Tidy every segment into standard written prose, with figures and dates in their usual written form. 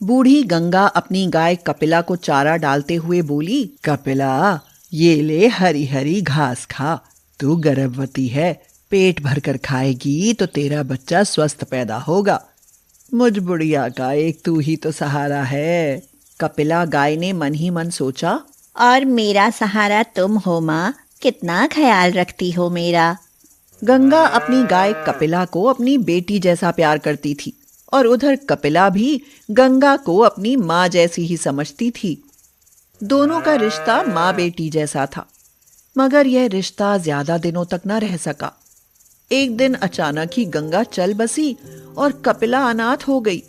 बूढ़ी गंगा अपनी गाय कपिला को चारा डालते हुए बोली, कपिला, ये ले हरी हरी घास खा। तू गर्भवती है, पेट भरकर खाएगी तो तेरा बच्चा स्वस्थ पैदा होगा। मुझ बुढ़िया का एक तू ही तो सहारा है। कपिला गाय ने मन ही मन सोचा, और मेरा सहारा तुम हो माँ, कितना ख्याल रखती हो मेरा। गंगा अपनी गाय कपिला को अपनी बेटी जैसा प्यार करती थी और उधर कपिला भी गंगा को अपनी माँ जैसी ही समझती थी। दोनों का रिश्ता माँ बेटी जैसा था, मगर यह रिश्ता ज्यादा दिनों तक न रह सका। एक दिन अचानक ही गंगा चल बसी और कपिला अनाथ हो गई।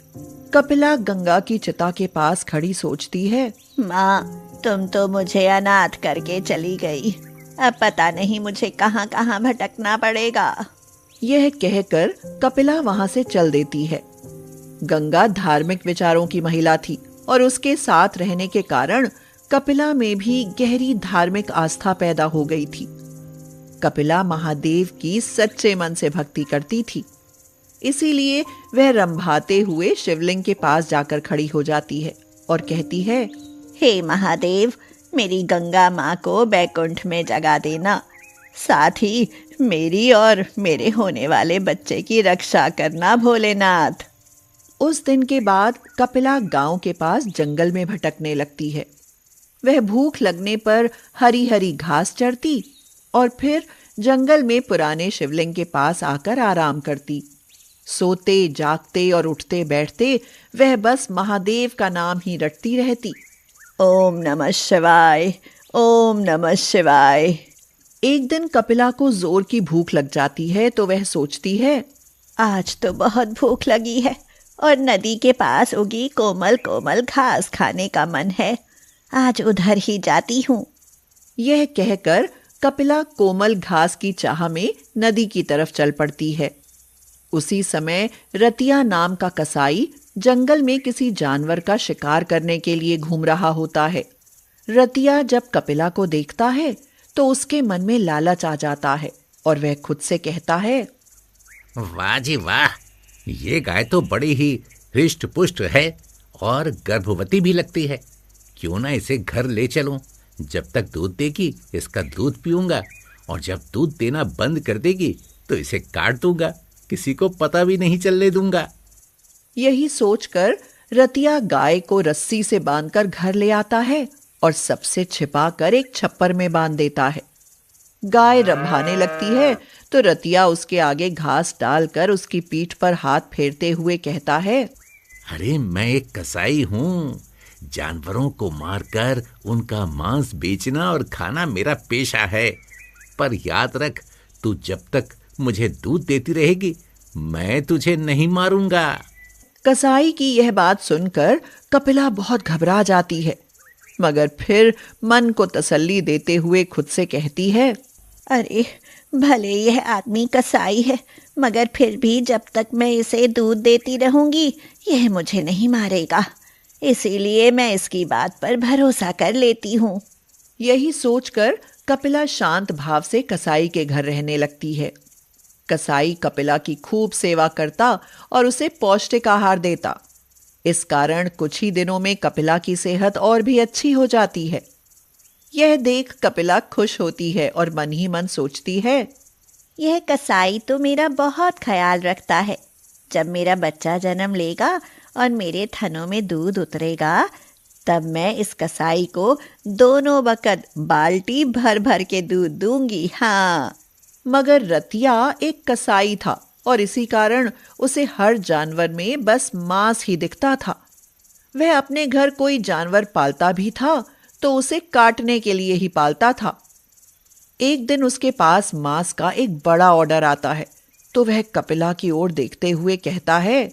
कपिला गंगा की चिता के पास खड़ी सोचती है, माँ, तुम तो मुझे अनाथ करके चली गई। अब पता नहीं मुझे कहाँ कहाँ भटकना पड़ेगा। यह कहकर कपिला वहां से चल देती है। गंगा धार्मिक विचारों की महिला थी और उसके साथ रहने के कारण कपिला में भी गहरी धार्मिक आस्था पैदा हो गई थी। कपिला महादेव की सच्चे मन से भक्ति करती थी, इसीलिए वह रंभाते हुए शिवलिंग के पास जाकर खड़ी हो जाती है और कहती है, हे महादेव, मेरी गंगा माँ को बैकुंठ में जगा देना, साथ ही मेरी और मेरे होने वाले बच्चे की रक्षा करना भोलेनाथ। उस दिन के बाद कपिला गांव के पास जंगल में भटकने लगती है। वह भूख लगने पर हरी हरी घास चरती और फिर जंगल में पुराने शिवलिंग के पास आकर आराम करती। सोते जागते और उठते बैठते वह बस महादेव का नाम ही रटती रहती। ओम नमः शिवाय, ओम नमः शिवाय। एक दिन कपिला को जोर की भूख लग जाती है तो वह सोचती है, आज तो बहुत भूख लगी है और नदी के पास उगी कोमल कोमल घास खाने का मन है। आज उधर ही जाती हूँ। यह कहकर कपिला कोमल घास की चाह में नदी की तरफ चल पड़ती है। उसी समय रतिया नाम का कसाई जंगल में किसी जानवर का शिकार करने के लिए घूम रहा होता है। रतिया जब कपिला को देखता है तो उसके मन में लालच आ जाता है और वह खुद से कहता है, वाह जी वाह, ये गाय तो बड़ी ही हृष्ट पुष्ट है और गर्भवती भी लगती है। क्यों ना इसे घर ले चलूं। जब तक दूध देगी इसका दूध पीऊंगा और जब दूध देना बंद कर देगी तो इसे काट दूंगा, किसी को पता भी नहीं चलने दूंगा। यही सोचकर रतिया गाय को रस्सी से बांधकर घर ले आता है और सबसे छिपाकर एक छप्पर में बांध देता है। गाय रंभाने लगती है तो रतिया उसके आगे घास डालकर उसकी पीठ पर हाथ फेरते हुए कहता है, अरे मैं एक कसाई हूँ, जानवरों को मारकर उनका मांस बेचना और खाना मेरा पेशा है। पर याद रख, तू जब तक मुझे दूध देती रहेगी मैं तुझे नहीं मारूंगा। कसाई की यह बात सुनकर कपिला बहुत घबरा जाती है, मगर फिर मन को तसल्ली देते हुए खुद से कहती है, अरे भले यह आदमी कसाई है, मगर फिर भी जब तक मैं इसे दूध देती रहूंगी यह मुझे नहीं मारेगा, इसीलिए मैं इसकी बात पर भरोसा कर लेती हूँ। यही सोचकर कपिला शांत भाव से कसाई के घर रहने लगती है। कसाई कपिला की खूब सेवा करता और उसे पौष्टिक आहार देता। इस कारण कुछ ही दिनों में कपिला की सेहत और भी अच्छी हो जाती है। यह देख कपिला खुश होती है और मन ही मन सोचती है, यह कसाई तो मेरा बहुत ख्याल रखता है। जब मेरा बच्चा जन्म लेगा और मेरे थनों में दूध उतरेगा तब मैं इस कसाई को दोनों वक्त बाल्टी भर भर के दूध दूंगी। हाँ, मगर रतिया एक कसाई था और इसी कारण उसे हर जानवर में बस मांस ही दिखता था। वह अपने घर कोई जानवर पालता भी था तो उसे काटने के लिए ही पालता था। एक दिन उसके पास मांस का एक बड़ा ऑर्डर आता है तो वह कपिला की ओर देखते हुए कहता है,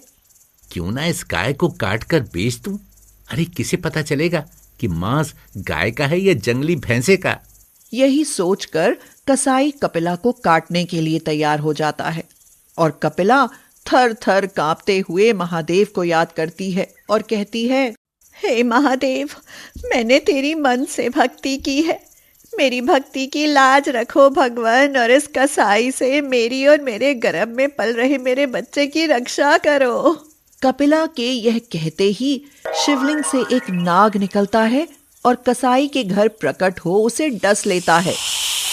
क्यों ना इस गाय को काट कर बेच दूं। अरे किसे पता चलेगा कि मांस गाय का है या जंगली भैंसे का। यही सोचकर कसाई कपिला को काटने के लिए तैयार हो जाता है और कपिला थर थर कांपते हुए महादेव को याद करती है और कहती है, हे महादेव, मैंने तेरी मन से भक्ति की है, मेरी भक्ति की लाज रखो भगवान, और इस कसाई से मेरी और मेरे गर्भ में पल रहे मेरे बच्चे की रक्षा करो। कपिला के यह कहते ही शिवलिंग से एक नाग निकलता है और कसाई के घर प्रकट हो उसे डस लेता है।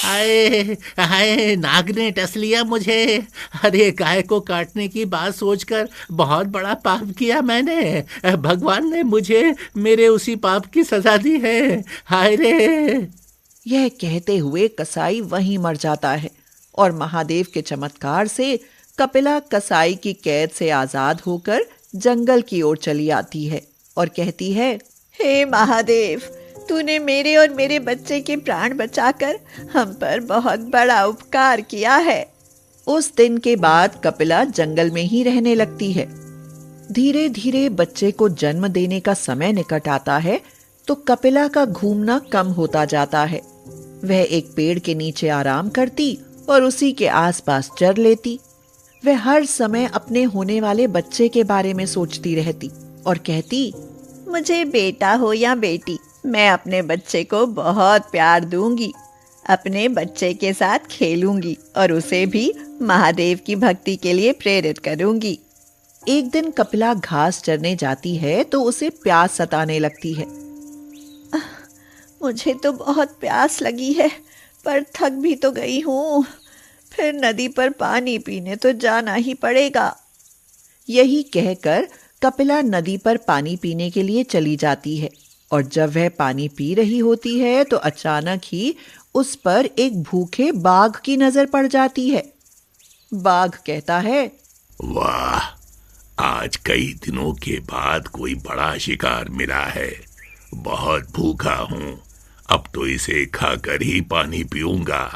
हाय हाय, नाग ने डस लिया मुझे। अरे, गाय को काटने की बात सोचकर बहुत बड़ा पाप किया मैंने। भगवान ने मुझे मेरे उसी पाप की सजा दी है। हाय रे। यह कहते हुए कसाई वहीं मर जाता है और महादेव के चमत्कार से कपिला कसाई की कैद से आजाद होकर जंगल की ओर चली आती है और कहती है, हे महादेव, तूने मेरे और मेरे बच्चे के प्राण बचाकर हम पर बहुत बड़ा उपकार किया है। उस दिन के बाद कपिला जंगल में ही रहने लगती है। धीरे धीरे बच्चे को जन्म देने का समय निकट आता है तो कपिला का घूमना कम होता जाता है। वह एक पेड़ के नीचे आराम करती और उसी के आसपास चर लेती। वह हर समय अपने होने वाले बच्चे के बारे में सोचती रहती और कहती, मुझे बेटा हो या बेटी, मैं अपने बच्चे को बहुत प्यार दूंगी। अपने बच्चे के साथ खेलूंगी और उसे भी महादेव की भक्ति के लिए प्रेरित करूंगी। एक दिन कपिला घास चरने जाती है तो उसे प्यास सताने लगती है। मुझे तो बहुत प्यास लगी है, पर थक भी तो गई हूँ। फिर नदी पर पानी पीने तो जाना ही पड़ेगा। यही कहकर कपिला नदी पर पानी पीने के लिए चली जाती है और जब वह पानी पी रही होती है तो अचानक ही उस पर एक भूखे बाघ की नजर पड़ जाती है। बाघ कहता है, वाह, आज कई दिनों के बाद कोई बड़ा शिकार मिला है। बहुत भूखा हूँ, अब तो इसे खाकर ही पानी पीऊंगा।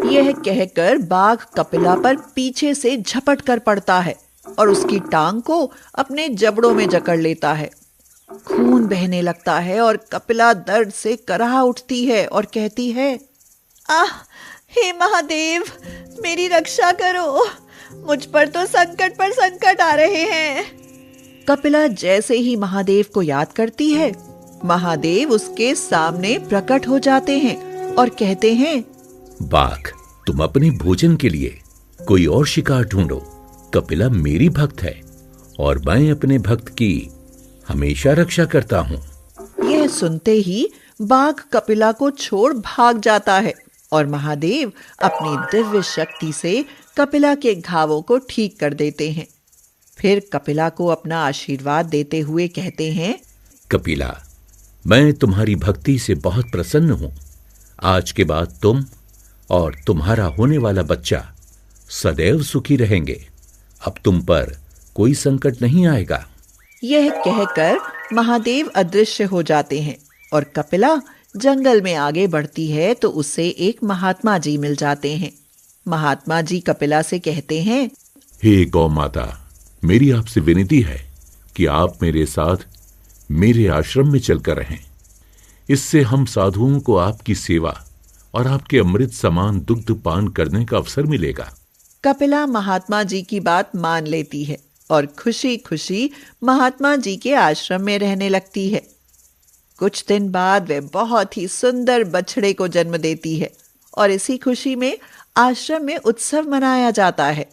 यह कहकर बाघ कपिला पर पीछे से झपट कर पड़ता है और उसकी टांग को अपने जबड़ों में जकड़ लेता है। खून बहने लगता है और कपिला दर्द से कराह उठती है और कहती है, आह, हे महादेव, मेरी रक्षा करो। मुझ पर तो संकट पर संकट आ रहे हैं। कपिला जैसे ही महादेव को याद करती है, महादेव उसके सामने प्रकट हो जाते हैं और कहते हैं, बाघ, तुम अपने भोजन के लिए कोई और शिकार ढूंढो। कपिला मेरी भक्त है और मैं अपने भक्त की हमेशा रक्षा करता हूँ। यह सुनते ही बाघ कपिला को छोड़ भाग जाता है और महादेव अपनी दिव्य शक्ति से कपिला के घावों को ठीक कर देते हैं। फिर कपिला को अपना आशीर्वाद देते हुए कहते हैं, कपिला, मैं तुम्हारी भक्ति से बहुत प्रसन्न हूँ। आज के बाद तुम और तुम्हारा होने वाला बच्चा सदैव सुखी रहेंगे। अब तुम पर कोई संकट नहीं आएगा। यह कहकर महादेव अदृश्य हो जाते हैं और कपिला जंगल में आगे बढ़ती है तो उसे एक महात्मा जी मिल जाते हैं। महात्मा जी कपिला से कहते हैं, हे गौ माता, मेरी आपसे विनती है कि आप मेरे साथ मेरे आश्रम में चलकर रहें। इससे हम साधुओं को आपकी सेवा और आपके अमृत समान दुग्ध पान करने का अवसर मिलेगा। कपिला महात्मा जी की बात मान लेती है और खुशी खुशी महात्मा जी के आश्रम में रहने लगती है। कुछ दिन बाद वह बहुत ही सुंदर बछड़े को जन्म देती है और इसी खुशी में आश्रम में उत्सव मनाया जाता है।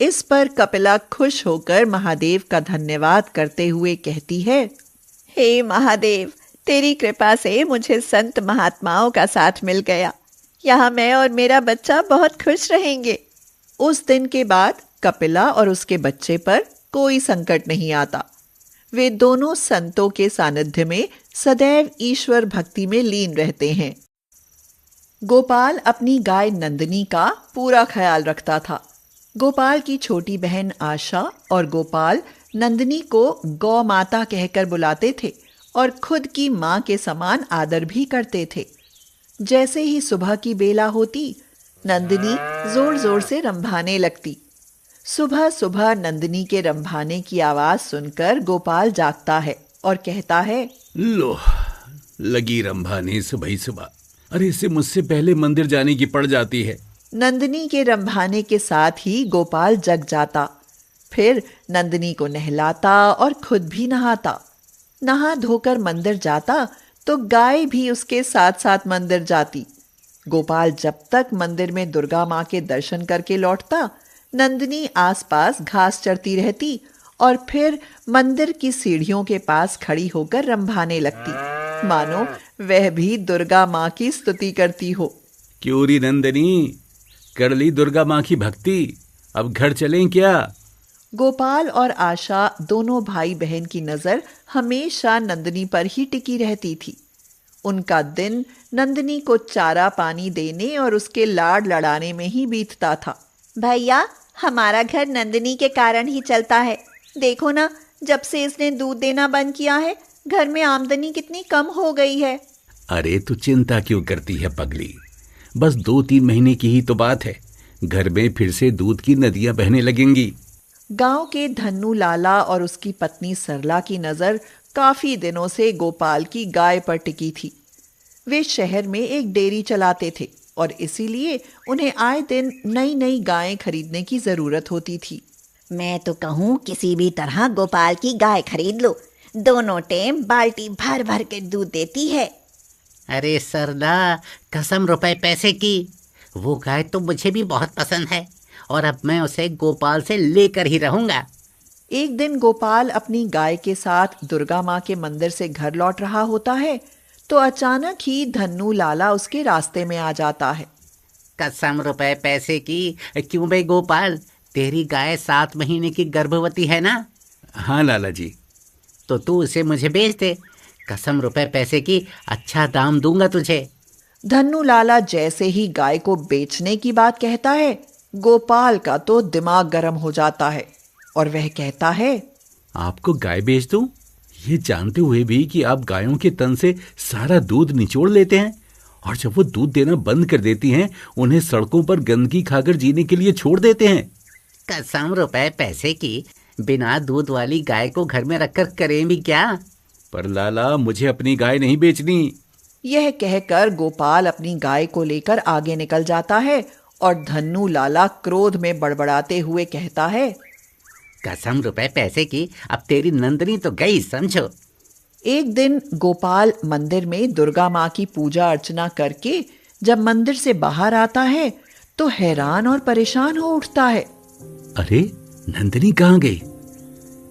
इस पर कपिला खुश होकर महादेव का धन्यवाद करते हुए कहती है, हे महादेव, तेरी कृपा से मुझे संत महात्माओं का साथ मिल गया। यहाँ मैं और मेरा बच्चा बहुत खुश रहेंगे। उस दिन के बाद कपिला और उसके बच्चे पर कोई संकट नहीं आता। वे दोनों संतों के सानिध्य में सदैव ईश्वर भक्ति में लीन रहते हैं। गोपाल अपनी गाय नंदिनी का पूरा ख्याल रखता था। गोपाल की छोटी बहन आशा और गोपाल नंदिनी को गौ माता कहकर बुलाते थे और खुद की मां के समान आदर भी करते थे। जैसे ही सुबह की बेला होती, नंदिनी जोर जोर से रंभाने लगती। सुबह सुबह नंदिनी के रंभाने की आवाज सुनकर गोपाल जागता है और कहता है, लो, लगी रंभाने सुबह सुबह। अरे, इसे मुझसे पहले मंदिर जाने की पड़ जाती है। नंदिनी के रंभाने के साथ ही गोपाल जग जाता। फिर नंदिनी को नहलाता और खुद भी नहाता। नहा धोकर मंदिर जाता तो गाय भी उसके साथ साथ मंदिर जाती। गोपाल जब तक मंदिर में दुर्गा माँ के दर्शन करके लौटता, नंदिनी आसपास घास चरती रहती और फिर मंदिर की सीढ़ियों के पास खड़ी होकर रंभाने लगती, मानो वह भी दुर्गा माँ की स्तुति करती हो। क्यों री नंदनी, कर ली दुर्गा माँ की भक्ति, अब घर चलें क्या? गोपाल और आशा दोनों भाई बहन की नजर हमेशा नंदनी पर ही टिकी रहती थी। उनका दिन नंदनी को चारा पानी देने और उसके लाड लड़ाने में ही बीतता था। भैया, हमारा घर नंदिनी के कारण ही चलता है। देखो ना, जब से इसने दूध देना बंद किया है, घर में आमदनी कितनी कम हो गई है। अरे तू चिंता क्यों करती है पगली, बस 2-3 महीने की ही तो बात है, घर में फिर से दूध की नदियां बहने लगेंगी। गांव के धन्नू लाला और उसकी पत्नी सरला की नजर काफी दिनों से गोपाल की गाय पर टिकी थी। वे शहर में एक डेयरी चलाते थे और इसीलिए उन्हें आए दिन नई नई गायें खरीदने की जरूरत होती थी। मैं तो कहूँ किसी भी तरह गोपाल की गाय खरीद लो, दोनों टाइम बाल्टी भर भर के दूध देती है। अरे सरला, कसम रुपए पैसे की, वो गाय तो मुझे भी बहुत पसंद है और अब मैं उसे गोपाल से लेकर ही रहूंगा। एक दिन गोपाल अपनी गाय के साथ दुर्गा माँ के मंदिर से घर लौट रहा होता है तो अचानक ही धन्नू लाला उसके रास्ते में आ जाता है। कसम रुपए पैसे की, क्यों बे गोपाल, तेरी गाय 7 महीने की गर्भवती है ना? हाँ लाला जी। तो तू उसे मुझे बेच दे, कसम रुपए पैसे की, अच्छा दाम दूंगा तुझे। धन्नू लाला जैसे ही गाय को बेचने की बात कहता है, गोपाल का तो दिमाग गर्म हो जाता है और वह कहता है, आपको गाय बेच दूं, ये जानते हुए भी कि आप गायों के तन से सारा दूध निचोड़ लेते हैं और जब वो दूध देना बंद कर देती हैं, उन्हें सड़कों पर गंदगी खाकर जीने के लिए छोड़ देते हैं। कसम रुपए पैसे की, बिना दूध वाली गाय को घर में रखकर करें भी क्या? पर लाला, मुझे अपनी गाय नहीं बेचनी। यह कहकर गोपाल अपनी गाय को लेकर आगे निकल जाता है और धन्नू लाला क्रोध में बड़बड़ाते हुए कहता है, कसम रुपए पैसे की, अब तेरी नंदनी तो गई समझो। एक दिन गोपाल मंदिर में दुर्गा माँ की पूजा अर्चना करके जब मंदिर से बाहर आता है तो हैरान और परेशान हो उठता है। अरे नंदनी कहाँ गई?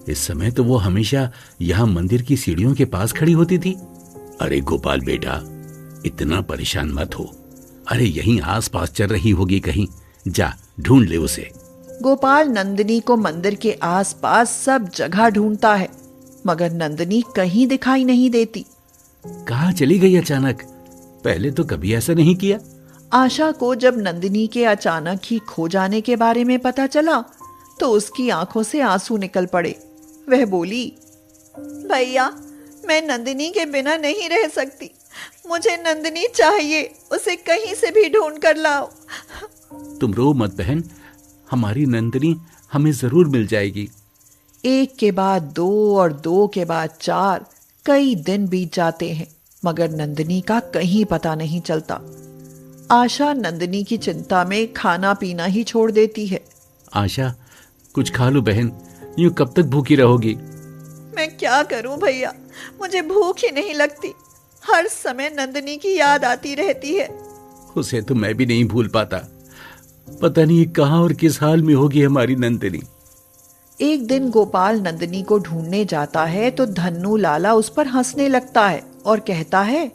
इस समय तो वो हमेशा यहाँ मंदिर की सीढ़ियों के पास खड़ी होती थी। अरे गोपाल बेटा, इतना परेशान मत हो, अरे यहीं आसपास चल रही होगी कहीं, जा ढूंढ ले उसे। गोपाल नंदिनी को मंदिर के आसपास सब जगह ढूंढता है मगर नंदिनी कहीं दिखाई नहीं देती। कहाँ चली गई अचानक? पहले तो कभी ऐसा नहीं किया। आशा को जब नंदिनी के अचानक ही खो जाने के बारे में पता चला तो उसकी आंखों से आंसू निकल पड़े। वह बोली, भैया, मैं नंदिनी के बिना नहीं रह सकती, मुझे नंदिनी चाहिए, उसे कहीं से भी ढूंढ कर लाओ। तुम रो मत बहन, हमारी नंदिनी हमें जरूर मिल जाएगी। एक के बाद 2 और 2 के बाद 4 कई दिन बीत जाते हैं मगर नंदिनी का कहीं पता नहीं चलता। आशा नंदिनी की चिंता में खाना पीना ही छोड़ देती है। आशा, कुछ खा लो बहन, यूं कब तक भूखी रहोगी? मैं क्या करूं भैया, मुझे भूख ही नहीं लगती, हर समय नंदिनी की याद आती रहती है। उसे तो मैं भी नहीं भूल पाता, पता नहीं कहाँ और किस हाल में होगी हमारी नंदिनी। एक दिन गोपाल नंदिनी को ढूंढने जाता है तो धन्नू लाला उस पर हंसने लगता है और कहता है,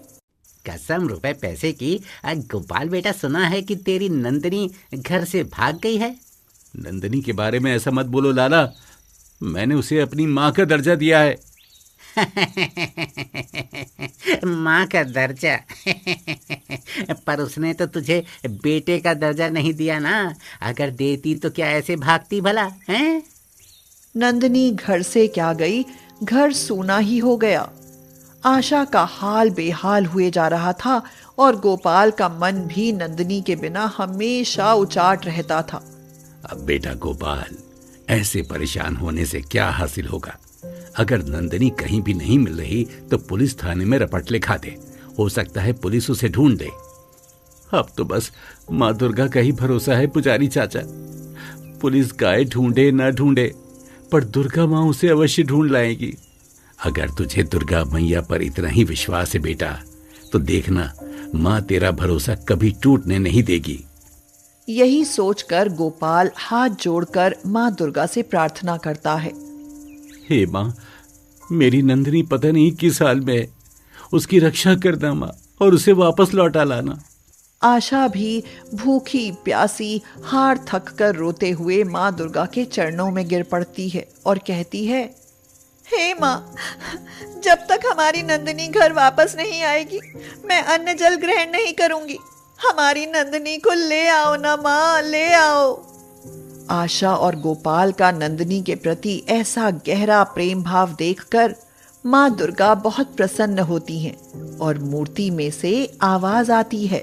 कसम रुपए पैसे की, गोपाल बेटा, सुना है कि तेरी नंदिनी घर से भाग गई है। नंदिनी के बारे में ऐसा मत बोलो लाला, मैंने उसे अपनी माँ का दर्जा दिया है। माँ का दर्जा? पर उसने तो तुझे बेटे का दर्जा नहीं दिया ना, अगर देती तो क्या ऐसे भागती भला हैं? नंदिनी घर से क्या गई, घर सूना ही हो गया। आशा का हाल बेहाल हुए जा रहा था और गोपाल का मन भी नंदिनी के बिना हमेशा उचाट रहता था। अब बेटा गोपाल, ऐसे परेशान होने से क्या हासिल होगा? अगर नंदिनी कहीं भी नहीं मिल रही तो पुलिस थाने में रपट लिखा दे, हो सकता है पुलिस उसे ढूंढ ले। अब तो बस माँ दुर्गा का ही भरोसा है पुजारी चाचा। पुलिस गाय ढूंढे ना ढूंढे, पर दुर्गा माँ उसे अवश्य ढूंढ लाएगी। अगर तुझे दुर्गा मैया पर इतना ही विश्वास है बेटा, तो देखना माँ तेरा भरोसा कभी टूटने नहीं देगी। यही सोचकर गोपाल हाथ जोड़कर माँ दुर्गा से प्रार्थना करता है हे माँ, मेरी नंदिनी पता नहीं किस हाल में है। उसकी रक्षा करना माँ, और उसे वापस लौटा लाना। आशा भी भूखी प्यासी हार थक कर रोते हुए माँ दुर्गा के चरणों में गिर पड़ती है और कहती है, हे माँ, जब तक हमारी नंदिनी घर वापस नहीं आएगी मैं अन्न जल ग्रहण नहीं करूंगी। हमारी नंदिनी को ले आओ ना माँ, ले आओ। आशा और गोपाल का नंदिनी के प्रति ऐसा गहरा प्रेम भाव देखकर माँ दुर्गा बहुत प्रसन्न होती हैं और मूर्ति में से आवाज आती है,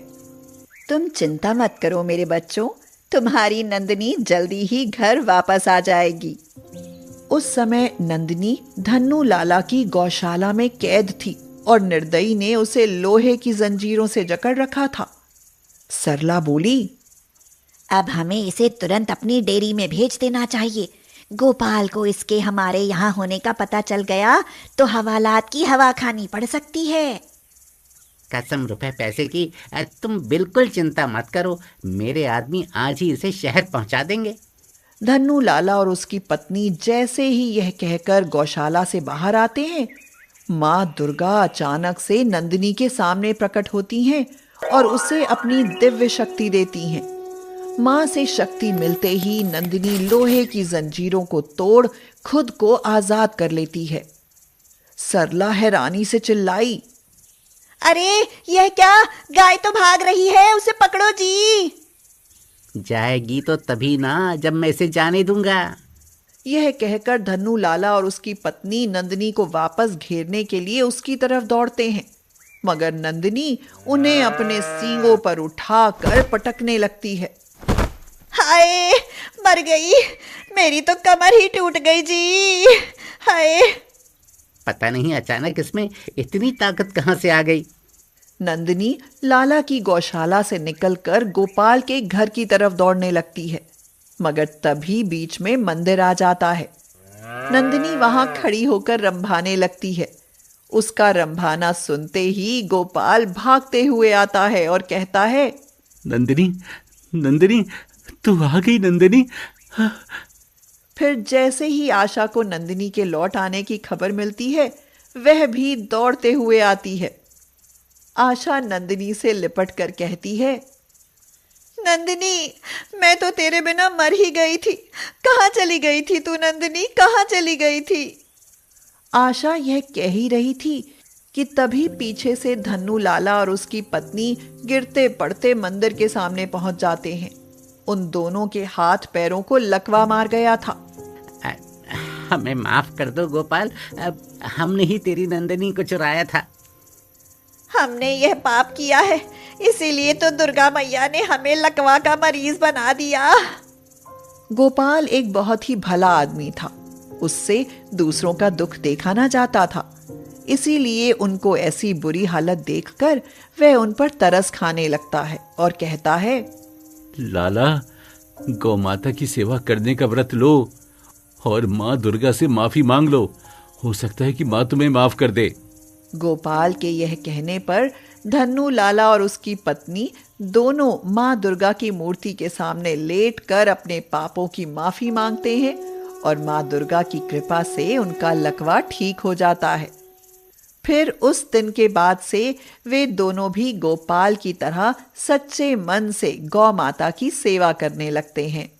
तुम चिंता मत करो मेरे बच्चों, तुम्हारी नंदिनी जल्दी ही घर वापस आ जाएगी। उस समय नंदिनी धन्नू लाला की गौशाला में कैद थी और निर्दयी ने उसे लोहे की जंजीरों से जकड़ रखा था। सरला बोली, अब हमें इसे तुरंत अपनी डेयरी में भेज देना चाहिए। गोपाल को इसके हमारे यहाँ होने का पता चल गया तो हवालात की हवा खानी पड़ सकती है। कसम रुपए पैसे की, तुम बिल्कुल चिंता मत करो, मेरे आदमी आज ही इसे शहर पहुंचा देंगे। धन्नू लाला और उसकी पत्नी जैसे ही यह कहकर गौशाला से बाहर आते हैं, माँ दुर्गा अचानक से नंदिनी के सामने प्रकट होती हैं और उसे अपनी दिव्य शक्ति देती हैं। माँ से शक्ति मिलते ही नंदिनी लोहे की जंजीरों को तोड़ खुद को आजाद कर लेती है। सरला हैरानी से चिल्लाई, अरे यह क्या, गाय तो भाग रही है, उसे पकड़ो जी। जाएगी तो तभी ना जब मैं इसे जाने दूंगा। यह कहकर धन्नू लाला और उसकी पत्नी नंदिनी को वापस घेरने के लिए उसकी तरफ दौड़ते हैं, मगर नंदिनी उन्हें अपने सींगों पर उठाकर पटकने लगती है। हाय, मर गई, मेरी तो कमर ही टूट गई जी। हाय, पता नहीं अचानक इसमें इतनी ताकत कहाँ से आ गई। नंदिनी लाला की गौशाला से निकलकर गोपाल के घर की तरफ दौड़ने लगती है, मगर तभी बीच में मंदिर आ जाता है। नंदिनी वहां खड़ी होकर रंभाने लगती है। उसका रंभाना सुनते ही गोपाल भागते हुए आता है और कहता है, नंदिनी, नंदिनी, तू आ गई नंदिनी। फिर जैसे ही आशा को नंदिनी के लौट आने की खबर मिलती है, वह भी दौड़ते हुए आती है। आशा नंदिनी से लिपट कर कहती है, नंदिनी, मैं तो तेरे बिना मर ही गई थी। कहाँ चली गई थी तू नंदिनी, कहाँ चली गई थी? आशा यह कह ही रही थी कि तभी पीछे से धन्नू लाला और उसकी पत्नी गिरते पड़ते मंदिर के सामने पहुंच जाते हैं। उन दोनों के हाथ पैरों को लकवा मार गया था। हमें माफ कर दो गोपाल, हमने ही तेरी नंदिनी को चुराया था। हमने यह पाप किया है, इसीलिए तो दुर्गा मैया ने हमें लकवा का मरीज बना दिया। गोपाल एक बहुत ही भला आदमी था। उससे दूसरों का दुख देखा ना जाता था, इसीलिए उनको ऐसी बुरी हालत देखकर वह उन पर तरस खाने लगता है और कहता है, लाला, गौ माता की सेवा करने का व्रत लो और माँ दुर्गा से माफी मांग लो। हो सकता है कि माँ तुम्हें माफ कर दे। गोपाल के यह कहने पर धन्नू लाला और उसकी पत्नी दोनों माँ दुर्गा की मूर्ति के सामने लेटकर अपने पापों की माफी मांगते हैं और माँ दुर्गा की कृपा से उनका लकवा ठीक हो जाता है। फिर उस दिन के बाद से वे दोनों भी गोपाल की तरह सच्चे मन से गौ माता की सेवा करने लगते हैं।